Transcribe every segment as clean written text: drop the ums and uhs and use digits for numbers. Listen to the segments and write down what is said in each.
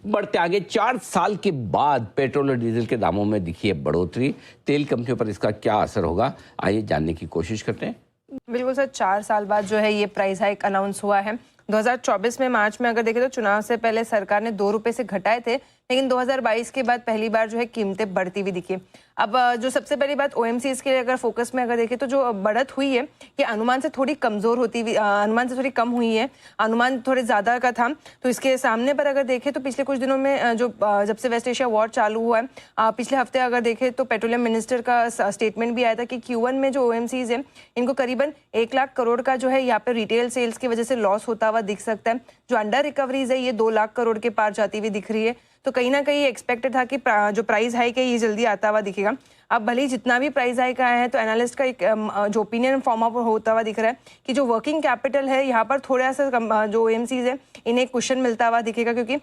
बढ़ते आगे 4 साल के बाद पेट्रोल और डीजल के दामों में दिखी है बढ़ोतरी। तेल कंपनियों पर इसका क्या असर होगा, आइए जानने की कोशिश करते हैं। बिल्कुल सर, 4 साल बाद जो है ये प्राइस हाइक अनाउंस हुआ है। 2024 में मार्च में अगर देखें तो चुनाव से पहले सरकार ने 2 रुपए से घटाए थे, लेकिन 2022 के बाद पहली बार जो है कीमतें बढ़ती हुई दिखी। अब जो सबसे पहली बात ओएमसीज के लिए अगर फोकस में अगर देखें तो जो बढ़त हुई है ये अनुमान से थोड़ी कमजोर होती हुई, अनुमान से थोड़ी कम हुई है। अनुमान थोड़े ज्यादा का था, तो इसके सामने पर अगर देखें तो पिछले कुछ दिनों में जो जब से वेस्ट एशिया वॉर चालू हुआ है, पिछले हफ्ते अगर देखें तो पेट्रोलियम मिनिस्टर का स्टेटमेंट भी आया था कि Q1 में जो ओएमसीज है इनको करीबन 1 लाख करोड़ का जो है यहाँ पे रिटेल सेल्स की वजह से लॉस होता हुआ दिख सकता है। जो अंडर रिकवरीज है ये 2 लाख करोड़ के पार जाती हुई दिख रही है। तो कहीं ना कहीं एक्सपेक्टेड था कि जो प्राइस हाइक है ये जल्दी आता हुआ दिखेगा। अब भले ही जितना भी प्राइस हाइक आया है तो एनालिस्ट का एक जो ओपिनियन फॉर्म अप होता हुआ दिख रहा है कि जो वर्किंग कैपिटल है यहाँ पर थोड़ा सा जो ओएमसीज है इन्हें क्वेश्चन मिलता हुआ दिखेगा, क्योंकि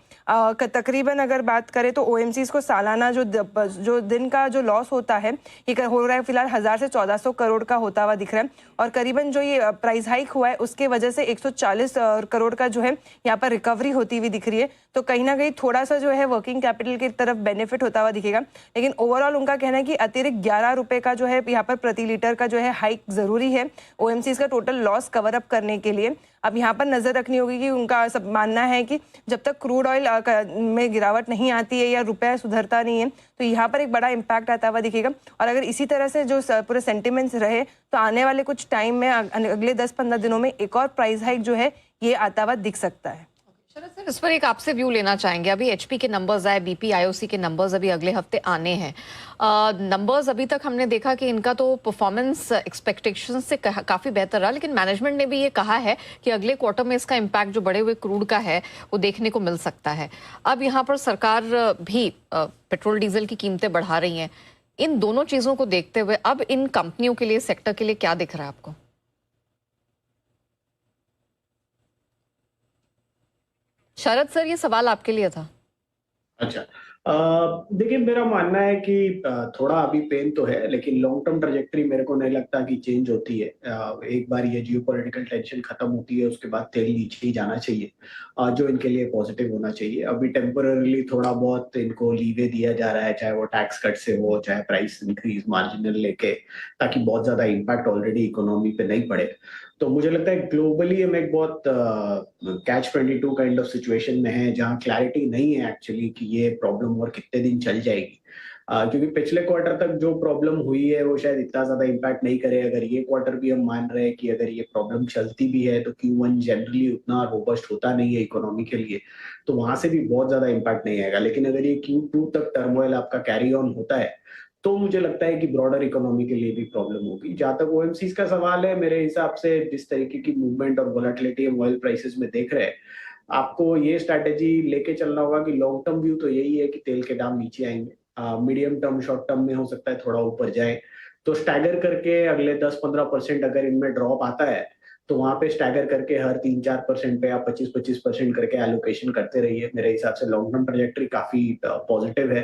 तकरीबन अगर बात करें तो ओएमसीज को सालाना जो दिन का जो लॉस होता है ये हो रहा है फिलहाल 1000 से 1400 करोड़ का होता हुआ दिख रहा है। और करीबन जो ये प्राइस हाइक हुआ है उसके वजह से 140 करोड़ का जो है यहाँ पर रिकवरी होती हुई दिख रही है। तो कहीं ना कहीं थोड़ा सा जो है वर्किंग कैपिटल की तरफ बेनिफिट होता हुआ दिखेगा, लेकिन ओवरऑल उनका कहना है कि अतिरिक्त 11 रुपए का जो है यहाँ पर प्रति लीटर का जो है हाइक जरूरी है ओएमसीज का टोटल लॉस कवर अप करने के लिए। अब यहाँ पर नजर रखनी होगी कि उनका सब मानना है कि जब तक क्रूड ऑयल में गिरावट नहीं आती है या रुपया सुधरता नहीं है तो यहाँ पर एक बड़ा इम्पैक्ट आता हुआ दिखेगा। और अगर इसी तरह से जो पूरे सेंटिमेंट्स रहे तो आने वाले कुछ टाइम में अगले 10-15 दिनों में एक और प्राइस हाइक जो है ये आता हुआ दिख सकता है। शरद सर, इस पर एक आपसे व्यू लेना चाहेंगे। अभी एचपी के नंबर्स आए, बीपी आईओसी के नंबर्स अभी अगले हफ्ते आने हैं। नंबर्स अभी तक हमने देखा कि इनका तो परफॉर्मेंस एक्सपेक्टेशंस से काफी बेहतर रहा, लेकिन मैनेजमेंट ने भी ये कहा है कि अगले क्वार्टर में इसका इम्पैक्ट जो बढ़े हुए क्रूड का है वो देखने को मिल सकता है। अब यहाँ पर सरकार भी पेट्रोल डीजल की कीमतें बढ़ा रही है। इन दोनों चीजों को देखते हुए अब इन कंपनियों के लिए, सेक्टर के लिए क्या दिख रहा है आपको? शरद सर, ये सवाल आपके लिए था। अच्छा, देखिए मेरा मानना है कि थोड़ा अभी पेन तो है, लेकिन लॉन्ग टर्म ट्रजेक्टरी मेरे को नहीं लगता कि चेंज होती है। एक बार ये जियोपॉलिटिकल टेंशन खत्म होती है उसके बाद तेल नीचे ही जाना चाहिए, जो इनके लिए पॉजिटिव होना चाहिए। अभी टेम्पररली थोड़ा बहुत इनको लीवे दिया जा रहा है, चाहे वो टैक्स कट से हो चाहे प्राइस इंक्रीज मार्जिनल लेके, ताकि बहुत ज्यादा इम्पैक्ट ऑलरेडी इकोनॉमी पे नहीं पड़े। तो मुझे लगता है ग्लोबली हम एक बहुत कैच 22 काइंड ऑफ सिचुएशन में है, जहां क्लैरिटी नहीं है एक्चुअली कि ये प्रॉब्लम और कितने दिन चल जाएगी। क्योंकि पिछले क्वार्टर तक जो प्रॉब्लम हुई है वो शायद इतना ज्यादा इम्पैक्ट नहीं करे। अगर ये क्वार्टर भी हम मान रहे हैं कि अगर ये प्रॉब्लम चलती भी है तो Q1 जनरली उतना रोबस्ट होता नहीं है इकोनॉमी के लिए, तो वहां से भी बहुत ज्यादा इम्पैक्ट नहीं आएगा। लेकिन अगर ये Q2 तक टर्मोइल आपका कैरी ऑन होता है तो मुझे लगता है कि ब्रॉडर इकोनॉमी के लिए भी प्रॉब्लम होगी। जहां तक ओएमसीज का सवाल है, मेरे हिसाब से जिस तरीके की मूवमेंट और वोलेटिलिटी हम ऑयल प्राइसेस में देख रहे हैं, आपको ये स्ट्रैटेजी लेके चलना होगा कि लॉन्ग टर्म व्यू तो यही है कि तेल के दाम नीचे आएंगे, मीडियम टर्म शॉर्ट टर्म में हो सकता है थोड़ा ऊपर जाए। तो स्टैगर करके अगले 10-15% अगर इनमें ड्रॉप आता है तो वहां पे स्टैगर करके हर 3-4% पे आप 25-25% करके एलोकेशन करते रहिए। मेरे हिसाब से लॉन्ग टर्म ट्रजेक्टरी काफी पॉजिटिव है।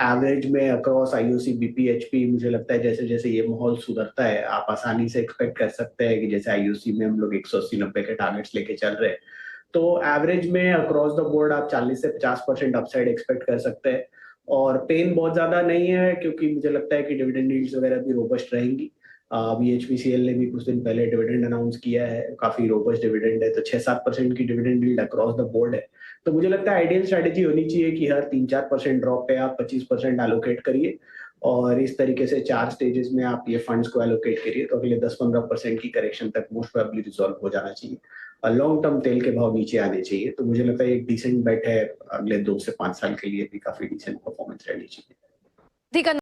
एवरेज में अक्रॉस आईओसी, बीपी, एचपी मुझे लगता है जैसे जैसे ये माहौल सुधरता है आप आसानी से एक्सपेक्ट कर सकते हैं कि जैसे आईओसी में हम लोग 180-90 के टारगेट्स लेके चल रहे हैं, तो एवरेज में अक्रॉस द बोर्ड आप 40 से 50% अपसाइड एक्सपेक्ट कर सकते हैं। और पेन बहुत ज्यादा नहीं है क्योंकि मुझे लगता है कि डिविडेंड यील्ड्स वगैरह भी रोबस्ट रहेंगी। बीएचपीसीएल ने भी कुछ दिन पहले डिविडेंड अनाउंस किया है, काफी रोबस्ट डिविडेंड है, तो 6-7% की dividend yield across the board है। तो मुझे लगता है आइडियल स्ट्रेटेजी होनी चाहिए कि हर 3-4% ड्रॉप पे आप 25% एलोकेट करिए और इस तरीके से 4 स्टेजेस में आप ये फंड्स को एलोकेट करिए, तो अगले 10-15% की करेक्शन तक मोस्ट प्रोबेबली रिजॉल्व हो जाना चाहिए और लॉन्ग टर्म तेल के भाव नीचे आने चाहिए। तो मुझे लगता है एक डिसेंट बेट है, अगले 2 से 5 साल के लिए भी काफी डिसेंट परफॉर्मेंस रहनी चाहिए। ठीक है।